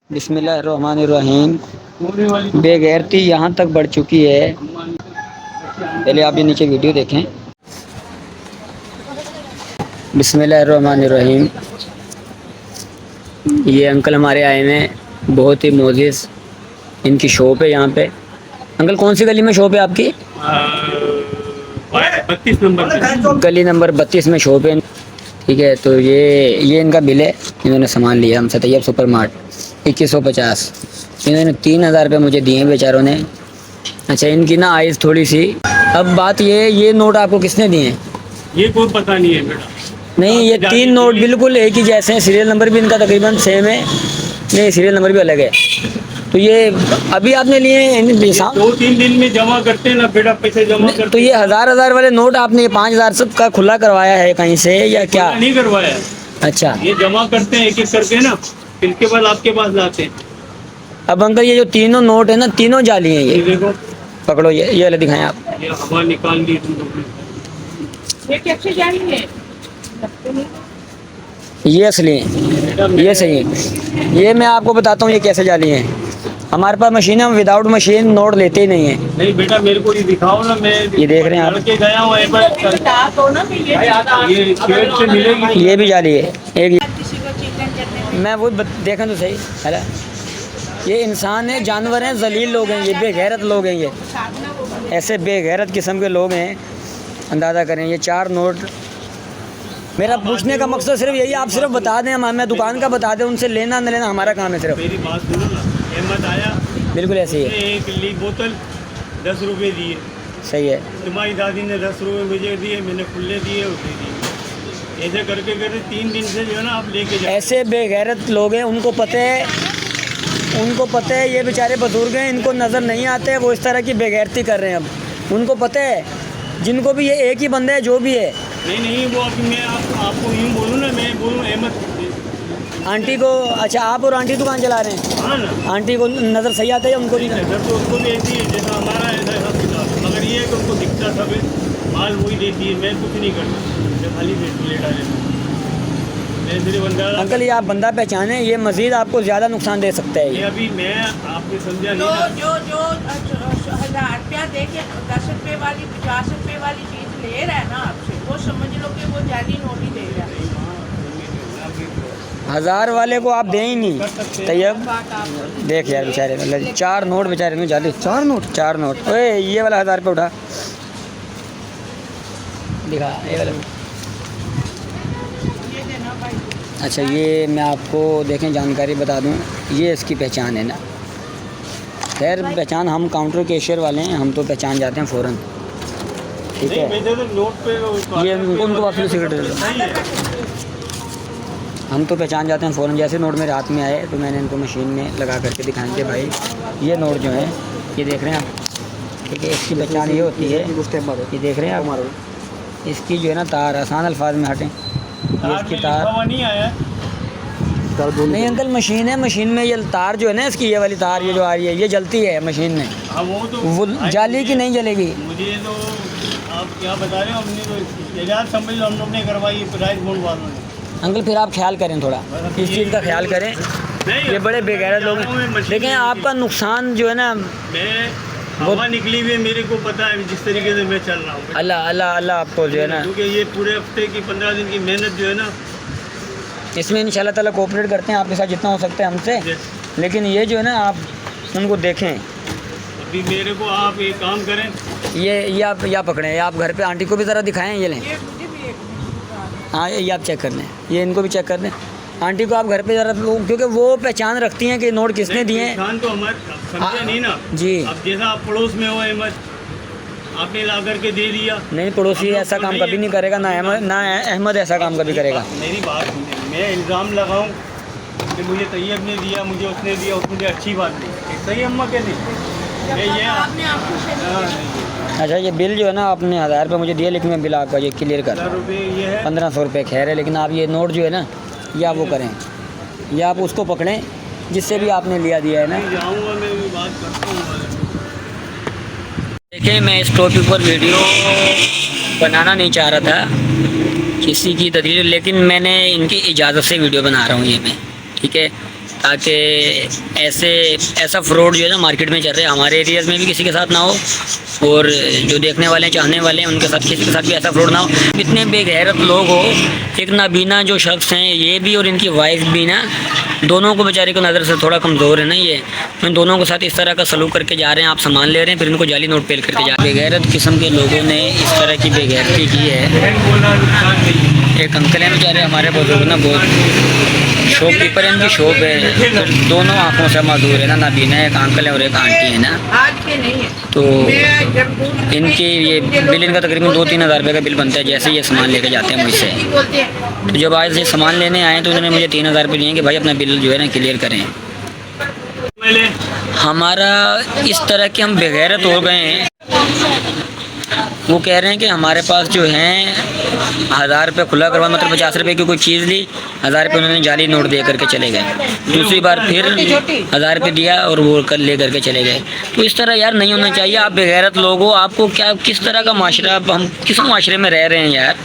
बिस्मिल्लाहिर्रहमानिर्रहीम। बेगैरती यहाँ तक बढ़ चुकी है। पहले आप ये नीचे वीडियो देखें। बिस्मिल्लाहिर्रहमानिर्रहीम। ये अंकल हमारे आए हुए हैं, बहुत ही मोजिज़। इनकी शॉप है यहाँ पे। अंकल कौन सी गली में शॉप है आपकी? 32 नंबर गली नंबर 32 में शॉप है। ठीक है, तो ये इनका बिल है। इन्होंने सामान लिया हमसे, तैयब सुपर मार्ट 2150। इन्होंने 3000 रुपये मुझे दिए हैं बेचारों ने। अच्छा, इनकी ना आइज़ थोड़ी सी। अब बात ये नोट आपको किसने दिए हैं? ये कोई पता नहीं है बेटा। नहीं, ये 3 नोट बिल्कुल एक ही जैसे हैं। सीरियल नंबर भी इनका तकरीबन सेम है। नहीं, सीरियल नंबर भी अलग है। तो ये अभी आपने लिए हैं? 2-3 दिन में जमा करते हैं ना बेटा, पैसे जमा करते। तो ये हजार वाले नोट आपने ये 5000 सब का खुला करवाया है कहीं से या क्या? नहीं करवाया। अच्छा, ये जमा करते हैं एक एक करके ना, फिर के बाद आपके पास लाते हैं। अब अंकल ये जो तीनों नोट है ना, तीनों जाली हैं। ये ये देखो, पकड़ो, ये वाले दिखाएं आप। ये हवा निकाल ली तुम लोग ने। ये कैसे जाली है? ये असली हैं, ये सही है। ये मैं आपको बताता हूँ ये कैसे जाली हैं। हमारे पास मशीन है, हम विदाउट मशीन नोट लेते ही नहीं है। नहीं बेटा, मेरे को ये दिखाओ ना। मैं ये देख रहे हैं आप? लड़के गया हूँ ये खेत से मिलेगी। ये भी जाली है एक। मैं वो देखा तो सही है। ये इंसान है, जानवर हैं, जलील लोग हैं, ये बेगैरत लोग हैं। ये ऐसे बेगैरत किस्म के लोग हैं, अंदाज़ा करें। ये 4 नोट। मेरा पूछने का मकसद सिर्फ यही, आप सिर्फ बता दें, हमें दुकान का बता दें, उनसे लेना न लेना हमारा काम है सिर्फ। मेरी बात सुनो ना, अहमद आया बिल्कुल ऐसे ही है। एक ली बोतल 10 रुपये दिए। सही है। तुम्हारी दादी ने 10 रुपये मुझे दिए, मैंने खुले दिए, उसे दिए। ऐसे करके करके 3 दिन से जो है ना आप लेके जाओ। ऐसे बेगैरत लोग हैं, उनको पता है ये बेचारे बुजुर्ग हैं, इनको नज़र नहीं आते, वो इस तरह की बेगैरती कर रहे हैं। अब उनको पता है, जिनको भी ये एक ही बंदा है जो भी है। नहीं वो अभी मैं आपको यूँ बोलूँ ना, मैं बोलूँ अहमद आंटी को, अच्छा आप और आंटी दुकान चला रहे हैं? हाँ ना। आंटी को नज़र सही आता है उनको भी? नज़र तो उनको भी ऐसी है जैसा हमारा ऐसा हिसाब किताब, मगर ये है कि उनको दिखता सब है, माल वही देती है। मैं कुछ नहीं करता, मैं खाली प्लेट आ जाता। मैं सिर्फ बंदा। अंकल ये आप बंदा पहचाने, ये मज़ीद आपको ज़्यादा नुकसान दे सकता है। ये अभी मैं आपने समझा नहीं तो ना। जो 1000 रुपया दे के 10 रुपये वाली 50 रुपये वाली चीज़ ले रहा है ना आपसे, वो समझ लो कि वो जाली नोट ही दे रहा है। 1000 वाले को आप दें ही नहीं। तैयब देख यार बेचारे, मतलब 4 नोट बेचारे में जाली। 4 नोट। ओए ये वाला 1000 रुपये उठा दिखा, ये वाला। ये देना भाई। अच्छा, ये मैं आपको देखें जानकारी बता दूं, ये इसकी पहचान है ना। खैर पहचान, हम काउंटर कैशियर वाले हैं, हम तो पहचान जाते हैं फ़ौरन। ठीक नहीं है, वैसे तो नोट पे ये उनको वापस सिगरेट दे दो। हम तो पहचान जाते हैं फ़ौरन। जैसे नोट मेरे हाथ में आए तो मैंने इनको मशीन में लगा करके दिखाएंगे, भाई ये नोट जो है, ये देख रहे हैं आप। ठीक है, इसकी पहचान ये होती है, ये देख रहे हैं आप, इसकी जो है ना तार, आसान अल्फाज में हटें, ये इसकी तार नहीं आया। नहीं अंकल, मशीन है, मशीन में ये तार जो है ना, इसकी ये वाली तार ये जो आ रही है, ये जलती है मशीन में। हाँ वो जाली की नहीं जलेगी। मुझे तो आप क्या बता रहे हो, हमने तो इजाज़त समझ लो, हम लोग ने करवाई प्राइस बोर्ड वालों ने। अंकल फिर आप ख्याल करें, थोड़ा इस चीज़ का ख्याल करें। ये बड़े बेगैरत लोग हैं। देखें आपका नुकसान जो है ना, मैं हवा निकली हुई है, मेरे को पता है जिस तरीके से मैं चल रहा हूँ। अल्लाह अल्लाह अल्लाह आपको जो है ना, क्योंकि ये पूरे हफ्ते की 15 दिन की मेहनत जो है ना, इसमें इंशाल्लाह ताला कोऑपरेट करते हैं आपके साथ जितना हो सकता है हमसे। लेकिन ये जो है ना, आप उनको देखें। अभी मेरे को आप एक काम करें, ये आप या पकड़ें, या आप घर पे आंटी को भी ज़रा दिखाएं, ये लें। ये मुझे भी एक हाँ, ये आप चेक कर लें, ये इनको भी चेक कर दें। आंटी को आप घर पे ज़रा, क्योंकि वो पहचान रखती हैं कि नोट किसने दिए हैं। पहचान तो हमारे समझे नहीं ना जी। अब जैसा आप पड़ोस में हो अहमद, आपने ला करके दे दिया। नहीं, पड़ोसी ऐसा काम कभी नहीं करेगा, ना अहमद ऐसा काम कभी करेगा। मेरी बात सुनिए, मैं इल्ज़ाम लगाऊं कि मुझे तैयब ने दिया, मुझे उसने दिया, उसने दिया, अच्छी बात नहीं। सही अम्मा के नहीं, मैं ये आपने आपको से अच्छा, ये बिल जो है ना, आपने 1000 रुपये मुझे दिए, लेकिन मैं बिल आपका ये क्लियर कर 1000 रुपये ये है। 1500 रुपये खैर है, लेकिन आप ये नोट जो है ना, या वो करें, या आप उसको पकड़ें जिससे भी आपने लिया दिया है ना। जाऊँगा, मैं भी बात करता हूँ। देखिए, मैं इस टॉपिक पर वीडियो बनाना नहीं चाह रहा था किसी की तदरीर, लेकिन मैंने इनकी इजाज़त से वीडियो बना रहा हूँ ये मैं। ठीक है, ताकि ऐसा फ्रॉड जो है ना मार्केट में चल रहा है, हमारे एरियाज़ में भी किसी के साथ ना हो, और जो देखने वाले चाहने वाले हैं उनके साथ किसी के साथ भी ऐसा फ्रॉड ना हो। इतने बेगैरत लोग हो, एक नाबीना जो शख्स हैं ये भी और इनकी वाइफ भी ना, दोनों को बेचारे को नज़र से थोड़ा कमज़ोर है ना, ये इन दोनों के साथ इस तरह का सलूक करके जा रहे हैं। आप सामान ले रहे हैं फिर इनको जाली नोट पेल करके जा रहे हैं। बेगैरत किस्म के लोगों ने इस तरह की बेगैरती की है। एक अंकल हैं बेचारे हमारे बुजुर्ग ना, बहुत शॉपकीपर है, इनकी शॉप है, फिर दोनों आँखों से मजदूर है ना, नाबीना एक अंकल है और एक आंटी है ना। आज के नहीं है तो इनकी ये बिल इनका तकरीबन 2-3 हज़ार रुपये का बिल बनता है जैसे ये सामान लेके जाते हैं मुझसे। तो जब आज ये सामान लेने आए तो उन्होंने मुझे 3 हज़ार रुपये दिए कि भाई अपना बिल जो है ना क्लियर करें। हमारा इस तरह के हम बेगैरत हो गए हैं, वो कह रहे हैं कि हमारे पास जो हैं 1000 रुपये खुला करवा, मतलब 50 रुपये की कोई चीज़ ली, 1000 रुपये उन्होंने जाली नोट दे करके चले गए। दूसरी बार फिर 1000 रुपये दिया और वो कल ले करके चले गए। तो इस तरह यार नहीं होना चाहिए। आप बेगैरत लोग हो, आपको क्या किस तरह का माशरा, हम किस माशरे में रह रहे हैं यार।